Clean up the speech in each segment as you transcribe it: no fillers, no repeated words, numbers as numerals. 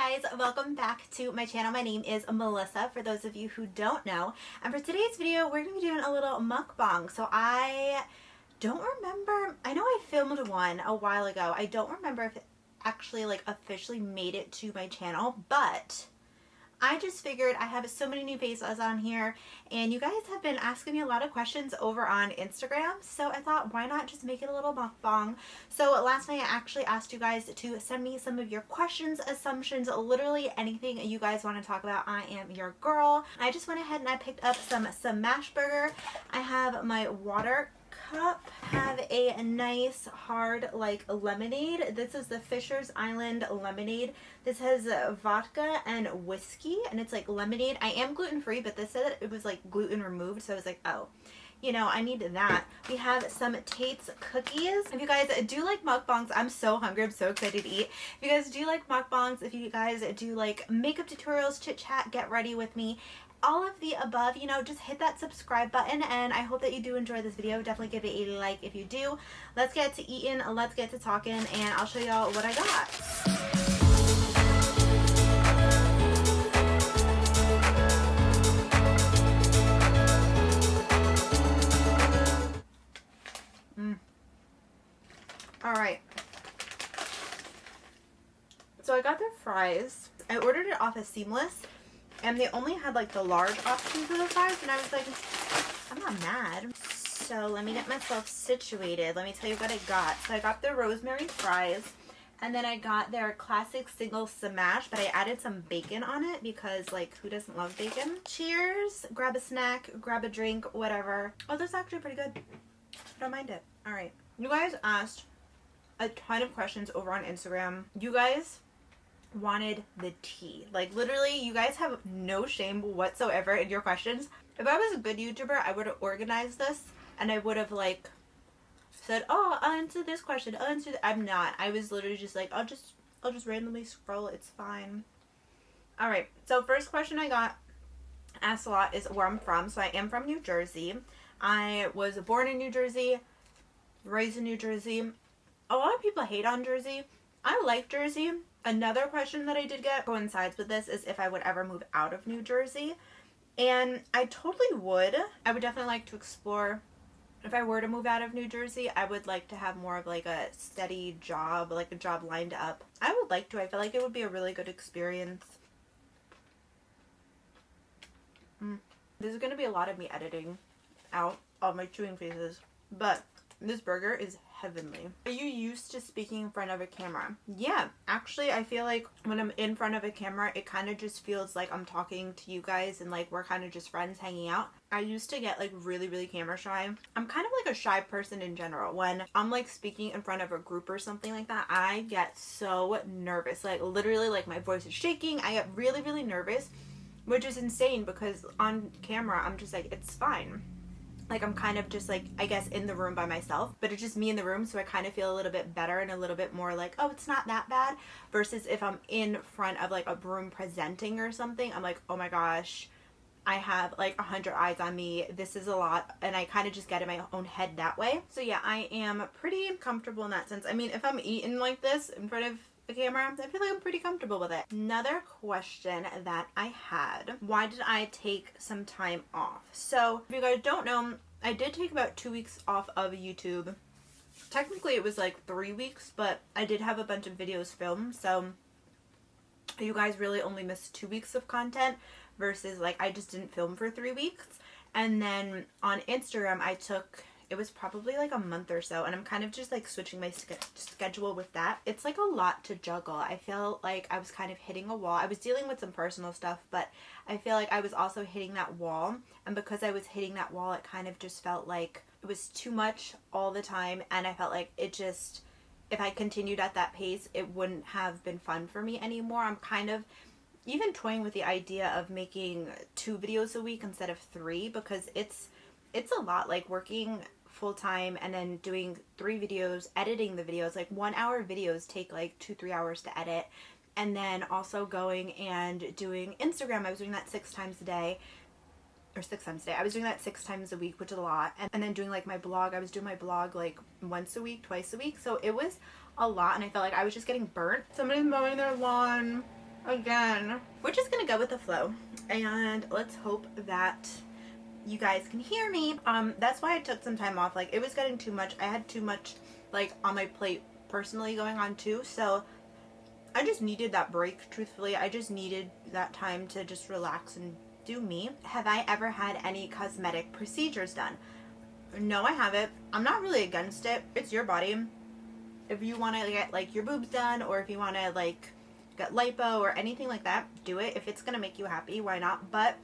guys, welcome back to my channel. My name is Melissa, for those of you who don't know. And for today's video, we're going to be doing a little mukbang. So I don't remember, I know I filmed one a while ago. I don't remember if it actually like officially made it to my channel, but I just figured I have so many new faces on here and you guys have been asking me a lot of questions over on Instagram, so I thought why not just make it a little mukbang. So last night I actually asked you guys to send me some of your questions, assumptions, literally anything you guys want to talk about. I am your girl. I just went ahead and I picked up some smash burger. I have my water cup, have a nice hard like lemonade. This is the Fisher's Island lemonade. This has vodka and whiskey and it's like lemonade. I am gluten-free, but this said it was like gluten removed, so I was like, oh, you know, I need that. We have some Tate's cookies. If you guys do like mukbangs, I'm so hungry, I'm so excited to eat. If you guys do like mukbangs, if you guys do like makeup tutorials, chit chat, get ready with me, all of the above, you know, just hit that subscribe button, and I hope that you do enjoy this video. Definitely give it a like if you do. Let's get to eating, let's get to talking, and I'll show y'all what I got. Alright. So I got their fries. I ordered it off of Seamless, and they only had like the large option for the fries, and I was like, I'm not mad. So let me get myself situated. Let me tell you what I got. So I got the rosemary fries, and then I got their classic single smash, but I added some bacon on it because like who doesn't love bacon? Cheers. Grab a snack, grab a drink, whatever. Oh, this is actually pretty good. I don't mind it. Alright. You guys asked a ton of questions over on Instagram. You guys wanted the tea. Like literally, you guys have no shame whatsoever in your questions. If I was a good YouTuber, I would have organized this and I would have like said, oh, I'll answer this question, I'll answer that. I'm not. I was literally just like, I'll just randomly scroll, it's fine. Alright, so first question I got asked a lot is where I'm from. So I am from New Jersey. I was born in New Jersey, raised in New Jersey. A lot of people hate on Jersey. I like Jersey. Another question that I did get coincides with this is if I would ever move out of New Jersey. And I totally would. I would definitely like to explore. If I were to move out of New Jersey, I would like to have more of like a steady job, like a job lined up. I would like to. I feel like it would be a really good experience. This is going to be a lot of me editing out all my chewing faces, but this burger is heavenly. Are you used to speaking in front of a camera? Yeah, actually I feel like when I'm in front of a camera, it kind of just feels like I'm talking to you guys and like we're kind of just friends hanging out. I used to get like really camera shy. I'm kind of like a shy person in general. When I'm like speaking in front of a group or something like that, I get so nervous. Like literally like my voice is shaking. I get really nervous, which is insane because on camera I'm just like, it's fine. Like I'm kind of just like, I guess, in the room by myself, but it's just me in the room, so I kind of feel a little bit better and a little bit more like, oh, it's not that bad, versus if I'm in front of like a room presenting or something, I'm like, oh my gosh, I have like 100 eyes on me, this is a lot, and I kind of just get in my own head that way. So yeah, I am pretty comfortable in that sense. I mean, if I'm eating like this in front of the camera, I feel like I'm pretty comfortable with it. Another question that I had, why did I take some time off? So if you guys don't know, I did take about 2 weeks off of YouTube. Technically it was like 3 weeks, but I did have a bunch of videos filmed, so you guys really only missed 2 weeks of content versus like I just didn't film for 3 weeks. And then on Instagram I took, it was probably like a month or so, and I'm kind of just like switching my schedule with that. It's like a lot to juggle. I feel like I was kind of hitting a wall. I was dealing with some personal stuff, but I feel like I was also hitting that wall, and because I was hitting that wall, it kind of just felt like it was too much all the time, and I felt like it just, if I continued at that pace, it wouldn't have been fun for me anymore. I'm kind of even toying with the idea of making 2 videos a week instead of 3, because it's a lot, like working full-time and then doing 3 videos, editing the videos. Like 1 hour videos take like 2-3 hours to edit, and then also going and doing Instagram. I was doing that 6 times a day, or 6 times a day. I was doing that 6 times a week, which is a lot. And then doing like my blog, I was doing my blog like once a week, twice a week, so it was a lot, and I felt like I was just getting burnt. Somebody's mowing their lawn. again. We're just gonna go with the flow, and let's hope that you guys can hear me. That's why I took some time off. Like, it was getting too much. I had too much like on my plate personally going on too, so I just needed that break. Truthfully, I just needed that time to just relax and do me. Have I ever had any cosmetic procedures done? No, I haven't. I'm not really against it. It's your body. If you want to get like your boobs done, or if you want to like get lipo or anything like that, do it. If it's gonna make you happy, why not? But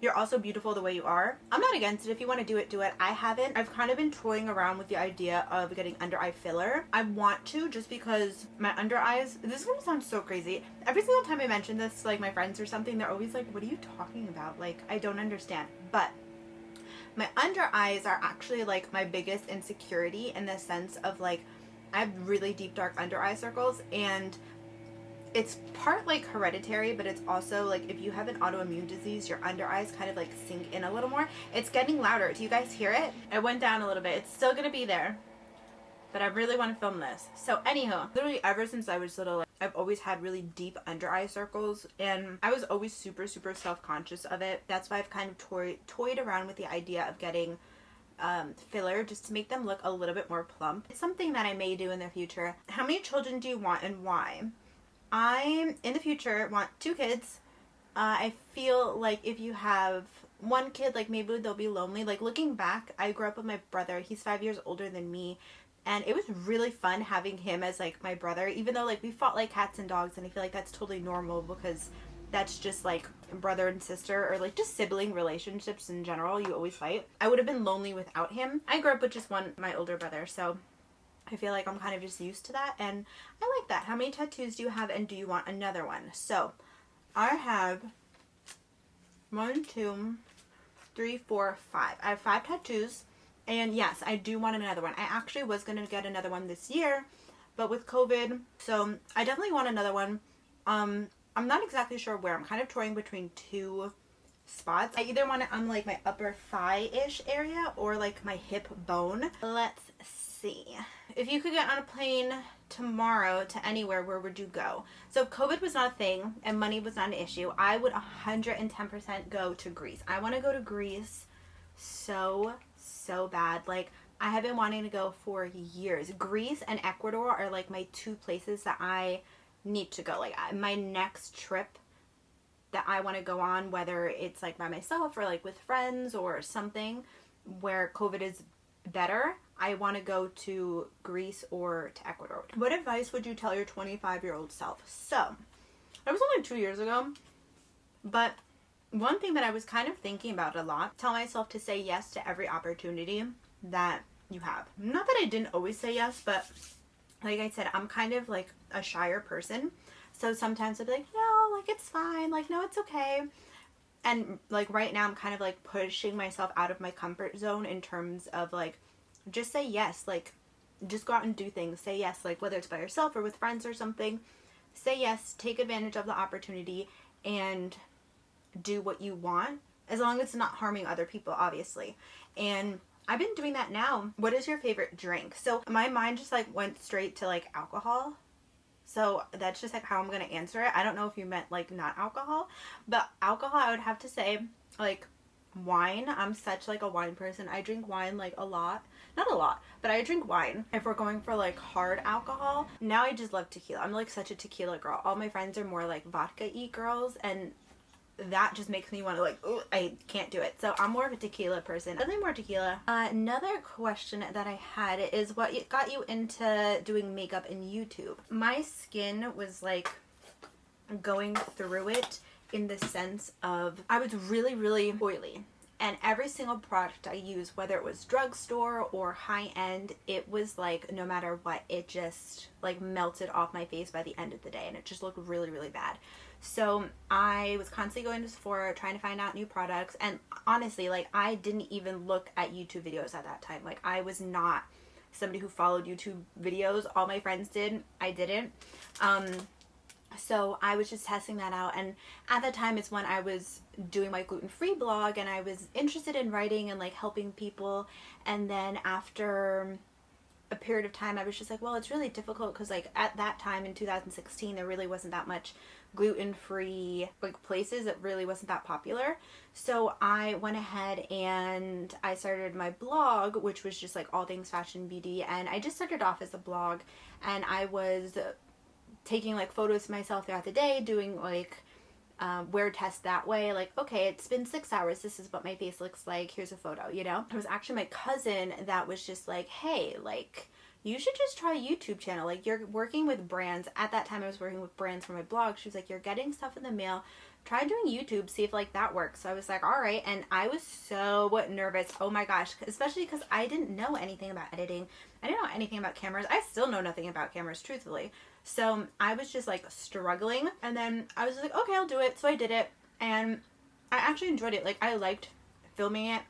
you're also beautiful the way you are. I'm not against it. If you want to do it, do it. I haven't. I've kind of been toying around with the idea of getting under eye filler. I want to, just because my under eyes, this is gonna sound so crazy. Every single time I mention this to like my friends or something, they're always like, what are you talking about? Like, I don't understand. But my under eyes are actually like my biggest insecurity, in the sense of like, I have really deep dark under eye circles, and it's part like hereditary, but it's also like if you have an autoimmune disease, your under eyes kind of like sink in a little more. It's getting louder. Do you guys hear it? It went down a little bit. It's still gonna be there, but I really want to film this. So anyhow, literally ever since I was little, I've always had really deep under eye circles, and I was always super self-conscious of it. That's why I've kind of toyed around with the idea of getting filler, just to make them look a little bit more plump. It's something that I may do in the future. How many children do you want, and why? I, in the future, want 2 kids. I feel like if you have 1 kid, like maybe they'll be lonely. Like, looking back, I grew up with my brother. He's 5 years older than me, and it was really fun having him as like my brother, even though like we fought like cats and dogs, and I feel like that's totally normal, because that's just like brother and sister, or like just sibling relationships in general. You always fight. I would have been lonely without him. I grew up with just my older brother, so I feel like I'm kind of just used to that, and I like that. How many tattoos do you have, and do you want another one? So I have 1, 2, 3, 4, 5. I have 5 tattoos, and yes, I do want another one. I actually was going to get another one this year, but with COVID, so I definitely want another one. I'm not exactly sure where. I'm kind of toying between 2 spots. I either want it on like my upper thigh-ish area, or like my hip bone. Let's see. If you could get on a plane tomorrow to anywhere, where would you go? So if COVID was not a thing and money was not an issue, I would 110% go to Greece. I want to go to Greece so bad. Like, I have been wanting to go for years. Greece and Ecuador are like my 2 places that I need to go. Like, my next trip that I want to go on, whether it's like by myself or like with friends or something where COVID is better, I want to go to Greece or to Ecuador. What advice would you tell your 25-year-old self? So, that was only 2 years ago, but one thing that I was kind of thinking about a lot, tell myself to say yes to every opportunity that you have. Not that I didn't always say yes, but like I said, I'm kind of like a shyer person. So sometimes I'll be like, no, like it's fine. Like, no, it's okay. And like right now I'm kind of like pushing myself out of my comfort zone in terms of like, just say yes. Like, just go out and do things. Say yes, like whether it's by yourself or with friends or something. Say yes, take advantage of the opportunity, and do what you want, as long as it's not harming other people, obviously. And I've been doing that now. What is your favorite drink? So my mind just like went straight to like alcohol. So that's just like how I'm going to answer it. I don't know if you meant like not alcohol, but alcohol, I would have to say like wine. I'm such like a wine person. I drink wine like a lot. Not a lot, but I drink wine if we're going for like hard alcohol. Now I just love tequila. I'm like such a tequila girl. All my friends are more like vodka-y girls, and that just makes me want to like, ooh, I can't do it. So I'm more of a tequila person. Definitely more tequila. Another question that I had is, what got you into doing makeup in YouTube? My skin was like going through it, in the sense of I was really oily. And every single product I used, whether it was drugstore or high-end, it was like, no matter what, it just like melted off my face by the end of the day, and it just looked really bad. So I was constantly going to Sephora trying to find out new products, and honestly, like, I didn't even look at YouTube videos at that time. Like, I was not somebody who followed YouTube videos. All my friends did. I didn't. So I was just testing that out, and at that time it's when I was doing my gluten-free blog, and I was interested in writing and like helping people. And then after a period of time, I was just like, well, it's really difficult, because like at that time in 2016 there really wasn't that much gluten-free like places, it really wasn't that popular. So I went ahead and I started my blog, which was just like all things fashion beauty. And I just started off as a blog, and I was taking like photos of myself throughout the day, doing like wear test that way, like, okay, it's been 6 hours, this is what my face looks like, here's a photo, you know. It was actually my cousin that was just like, hey, like, you should just try a YouTube channel, like, you're working with brands. At that time I was working with brands for my blog. She was like, you're getting stuff in the mail, try doing YouTube, see if like that works. So I was like, all right. And I was so nervous, oh my gosh, especially because I didn't know anything about editing. I didn't know anything about cameras. I still know nothing about cameras, truthfully. So I was just like struggling, and then I was like, okay, I'll do it. So I did it, and I actually enjoyed it. Like, I liked filming it,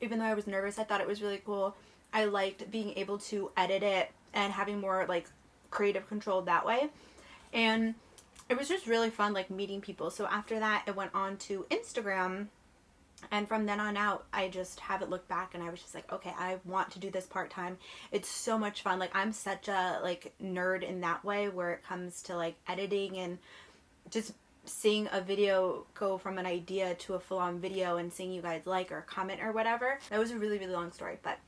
even though I was nervous. I thought it was really cool. I liked being able to edit it and having more like creative control that way. And it was just really fun, like, meeting people. So after that, it went on to Instagram. And from then on out, I just haven't looked back, and I was just like, okay, I want to do this part-time. It's so much fun. Like, I'm such a like nerd in that way, where it comes to like editing and just seeing a video go from an idea to a full-on video and seeing you guys like or comment or whatever. That was a really, really long story, but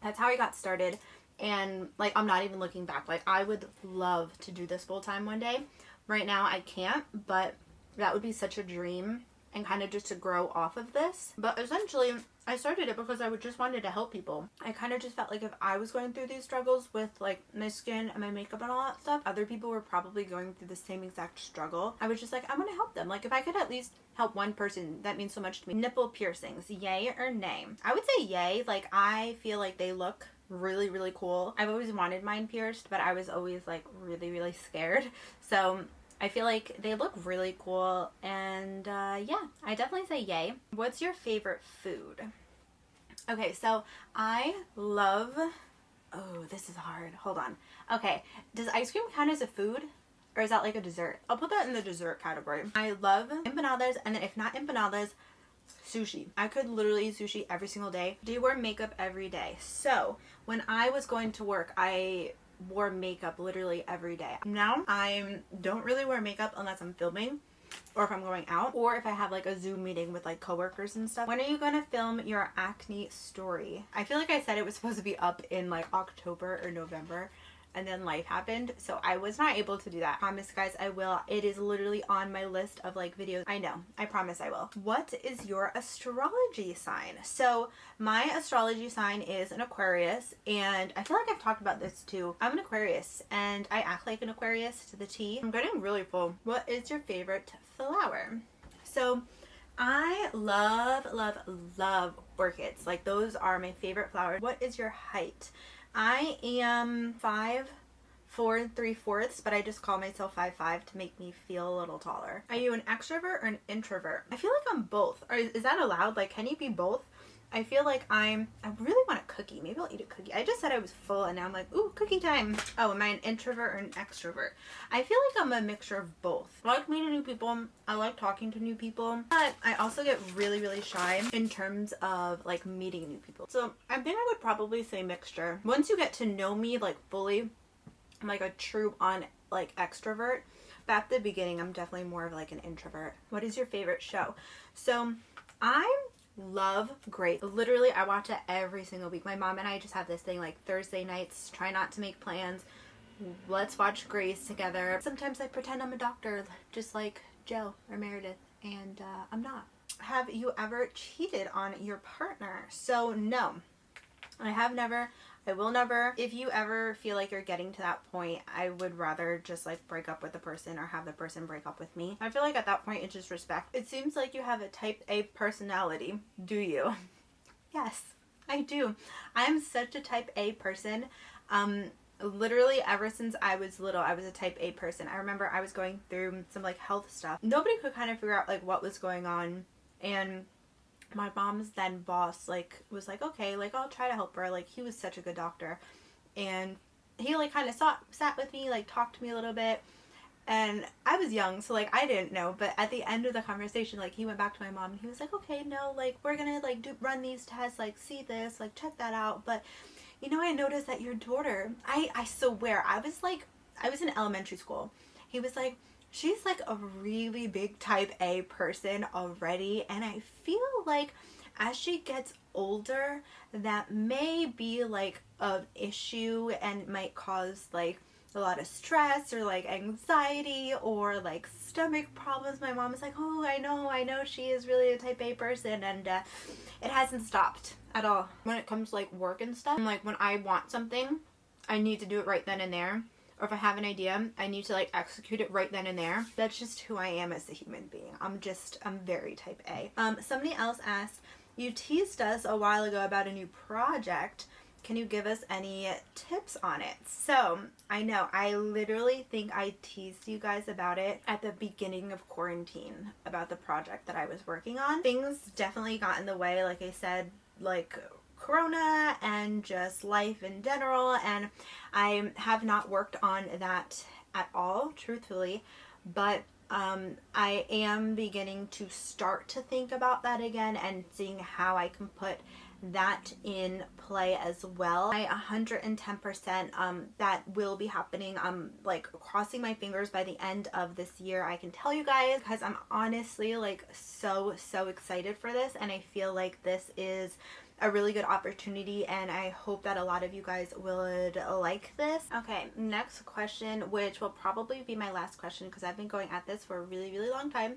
that's how I got started. And like, I'm not even looking back. Like, I would love to do this full-time one day. Right now I can't, but that would be such a dream, and kind of just to grow off of this. But essentially, I started it because I just wanted to help people. I kind of just felt like if I was going through these struggles with like my skin and my makeup and all that stuff, other people were probably going through the same exact struggle. I was just like, I'm gonna help them. Like, if I could at least help one person, that means so much to me. Nipple piercings, yay or nay? I would say yay. Like, I feel like they look really, really cool. I've always wanted mine pierced, but I was always like really, really scared. So I feel like they look really cool, and yeah, I definitely say yay. What's your favorite food? Okay, so I love, oh, this is hard. Hold on. Okay, does ice cream count as a food, or is that like a dessert? I'll put that in the dessert category. I love empanadas, and then if not empanadas, sushi. I could literally eat sushi every single day. Do you wear makeup every day? So when I was going to work, I wore makeup literally every day. Now I don't really wear makeup unless I'm filming, or if I'm going out, or if I have like a Zoom meeting with like coworkers and stuff. When are you gonna film your acne story? I feel like I said it was supposed to be up in like October or November, and then life happened, so I was not able to do that. I promise, guys, I will. It is literally on my list of like videos. I know, I promise I will. What is your astrology sign? So my astrology sign is an Aquarius, and I feel like I've talked about this too. I'm an Aquarius, and I act like an Aquarius to the T. I'm getting really full. What is your favorite flower? So I love, love, love orchids. Like, those are my favorite flowers. What is your height? I am 5'4" 3/4", but I just call myself 5'5" to make me feel a little taller. Are you an extrovert or an introvert? I feel like I'm both. Or is that allowed? Like, can you be both? I feel like I really want a cookie. Maybe I'll eat a cookie. I just said I was full, and now I'm like, ooh, cookie time. Oh, am I an introvert or an extrovert? I feel like I'm a mixture of both. I like meeting new people. I like talking to new people. But I also get really, really shy in terms of like meeting new people. So I think I would probably say mixture. Once you get to know me like fully, I'm like a true on like extrovert. But at the beginning, I'm definitely more of like an introvert. What is your favorite show? So I love Grace. Literally, I watch it every single week. My mom and I just have this thing like Thursday nights, try not to make plans, let's watch Grace together. Sometimes I pretend I'm a doctor, just like Joe or Meredith, and I'm not. Have you ever cheated on your partner? So no, I have never. I will never. If you ever feel like you're getting to that point, I would rather just like break up with the person or have the person break up with me. I feel like at that point it's just respect. It seems like you have a type A personality. Do you? Yes, I do. I am such a type A person. Literally ever since I was little, I was a type A person. I remember I was going through some like health stuff. Nobody could kind of figure out like what was going on, and my mom's then boss like was like, okay, like I'll try to help her. Like, he was such a good doctor, and he like kind of sat with me, like talked to me a little bit, and I was young, so like I didn't know. But at the end of the conversation, like he went back to my mom and he was like, okay, no, like we're gonna like run these tests, like see this, like check that out, but you know, I noticed that your daughter, I swear, I was in elementary school. He was like, she's like a really big type A person already, and I feel like as she gets older, that may be like an issue and might cause like a lot of stress or like anxiety or like stomach problems. My mom is like, oh, I know she is really a type A person, and it hasn't stopped at all. When it comes to like work and stuff, like when I want something, I need to do it right then and there. Or if I have an idea, I need to like execute it right then and there. That's just who I am as a human being. I'm very type A. Somebody else asked, you teased us a while ago about a new project. Can you give us any tips on it? So, I know, I literally think I teased you guys about it at the beginning of quarantine, about the project that I was working on. Things definitely got in the way, like I said, like Corona and just life in general, and I have not worked on that at all, truthfully, but I am beginning to start to think about that again and seeing how I can put that in play as well. I 110% that will be happening. I'm like crossing my fingers by the end of this year, I can tell you guys, because I'm honestly like so excited for this, and I feel like this is a really good opportunity, and I hope that a lot of you guys would like this. Okay, next question, which will probably be my last question because I've been going at this for a really long time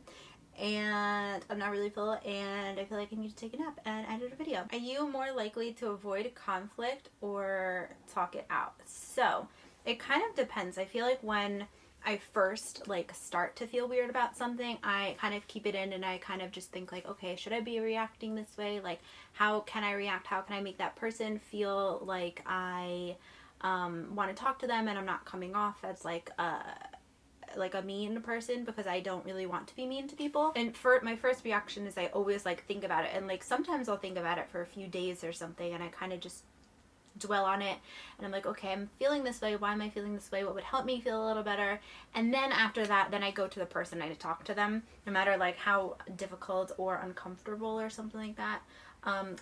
and I'm not really full, and I feel like I need to take a nap and edit a video. Are you more likely to avoid conflict or talk it out? So it kind of depends. I feel like when I first like start to feel weird about something, I kind of keep it in and I kind of just think like, okay, should I be reacting this way? Like, how can I react? How can I make that person feel like I want to talk to them and I'm not coming off as like a mean person, because I don't really want to be mean to people. And for my first reaction is I always like think about it, and like sometimes I'll think about it for a few days or something, and I kind of just dwell on it, and I'm like, okay, I'm feeling this way, why am I feeling this way, what would help me feel a little better? And then after that, then I go to the person, I talk to them, no matter like how difficult or uncomfortable or something like that.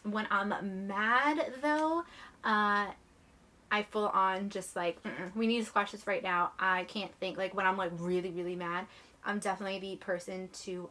When I'm mad though, I full on just like, we need to squash this right now. I can't think. Like when I'm like really mad, I'm definitely the person to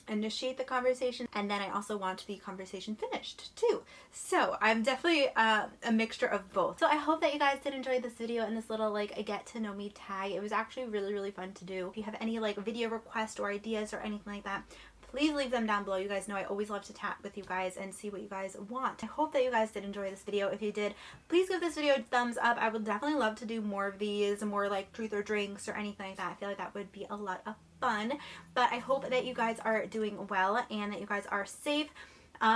initiate the conversation, and then I also want the conversation finished too. So I'm definitely a mixture of both. So I hope that you guys did enjoy this video and this little like a get to know me tag. It was actually really fun to do. If you have any like video requests or ideas or anything like that, please leave them down below. You guys know I always love to chat with you guys and see what you guys want. I hope that you guys did enjoy this video. If you did, please give this video a thumbs up. I would definitely love to do more of these, more like truth or drinks or anything like that. I feel like that would be a lot of fun. But I hope that you guys are doing well and that you guys are safe.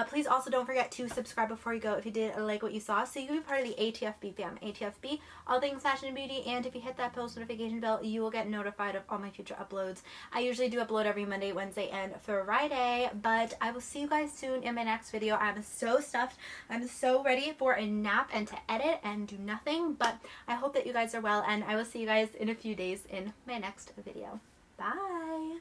Please also don't forget to subscribe before you go if you did like what you saw, so you can be part of the ATFB Fam. ATFB, all things fashion and beauty, and if you hit that post notification bell, you will get notified of all my future uploads. I usually do upload every Monday, Wednesday, and Friday, but I will see you guys soon in my next video. I'm so stuffed. I'm so ready for a nap and to edit and do nothing, but I hope that you guys are well, and I will see you guys in a few days in my next video. Bye!